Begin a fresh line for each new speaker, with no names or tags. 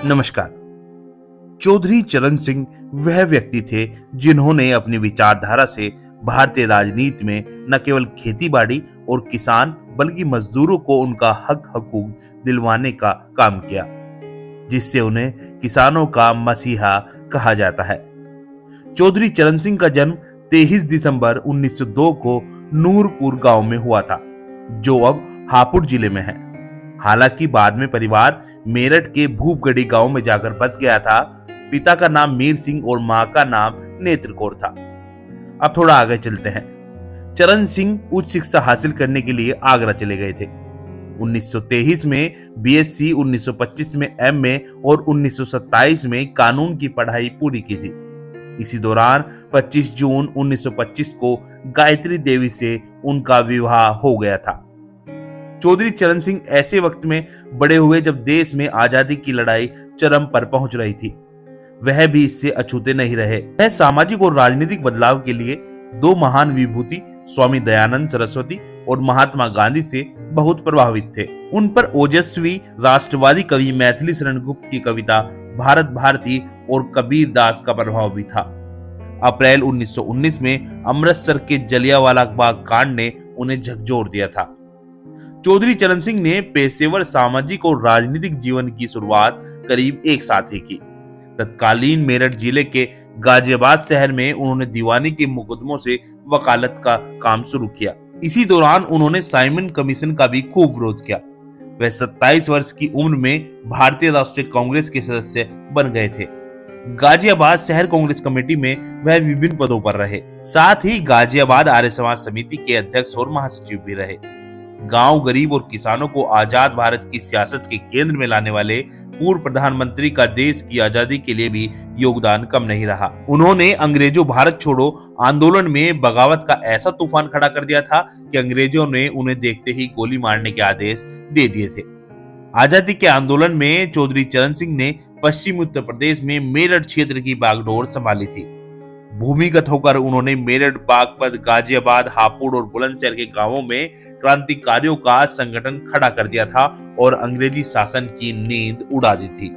नमस्कार। चौधरी चरण सिंह वह व्यक्ति थे जिन्होंने अपनी विचारधारा से भारतीय राजनीति में न केवल खेती-बाड़ी और किसान बल्कि मजदूरों को उनका हक हकूक दिलवाने का काम किया, जिससे उन्हें किसानों का मसीहा कहा जाता है। चौधरी चरण सिंह का जन्म 23 दिसंबर 1902 को नूरपुर गांव में हुआ था, जो अब हापुड़ जिले में है। हालांकि बाद में परिवार मेरठ के भूपगढ़ी गांव में जाकर बस गया था। पिता का नाम मीर सिंह और मां का नाम नेत्र कौर था। अब थोड़ा आगे चलते हैं। चरण सिंह उच्च शिक्षा हासिल करने के लिए आगरा चले गए थे। 1923 में बीएससी, 1925 में एमए और 1927 में कानून की पढ़ाई पूरी की थी। इसी दौरान 25 जून 1925 को गायत्री देवी से उनका विवाह हो गया था। चौधरी चरण सिंह ऐसे वक्त में बड़े हुए जब देश में आजादी की लड़ाई चरम पर पहुंच रही थी। वह भी इससे अछूते नहीं रहे। वह सामाजिक और राजनीतिक बदलाव के लिए दो महान विभूति स्वामी दयानंद सरस्वती और महात्मा गांधी से बहुत प्रभावित थे। उन पर ओजस्वी राष्ट्रवादी कवि मैथिली शरण गुप्त की कविता भारत भारती और कबीर दास का प्रभाव भी था। अप्रैल 1919 में अमृतसर के जलियांवाला बाग कांड ने उन्हें झकझोर दिया था। चौधरी चरण सिंह ने पेशेवर सामाजिक और राजनीतिक जीवन की शुरुआत करीब एक साथ ही की। तत्कालीन मेरठ जिले के गाजियाबाद शहर में उन्होंने दीवानी के मुकदमों से वकालत का काम शुरू किया। इसी दौरान उन्होंने साइमन कमीशन का भी खूब विरोध किया। वह 27 वर्ष की उम्र में भारतीय राष्ट्रीय कांग्रेस के सदस्य बन गए थे। गाजियाबाद शहर कांग्रेस कमेटी में वह विभिन्न पदों पर रहे। साथ ही गाजियाबाद आर्य समाज समिति के अध्यक्ष और महासचिव भी रहे। गांव, गरीब और किसानों को आजाद भारत की सियासत के केंद्र में लाने वाले पूर्व प्रधानमंत्री का देश की आजादी के लिए भी योगदान कम नहीं रहा। उन्होंने अंग्रेजों भारत छोड़ो आंदोलन में बगावत का ऐसा तूफान खड़ा कर दिया था कि अंग्रेजों ने उन्हें देखते ही गोली मारने के आदेश दे दिए थे। आजादी के आंदोलन में चौधरी चरण सिंह ने पश्चिमी उत्तर प्रदेश में मेरठ क्षेत्र की बागडोर संभाली थी। भूमिगत होकर उन्होंने मेरठ, बागपत, गाजियाबाद, हापुड़ और बुलंदशहर के गांवों में क्रांतिकारियों का संगठन खड़ा कर दिया था और अंग्रेजी शासन की नींद उड़ा दी थी।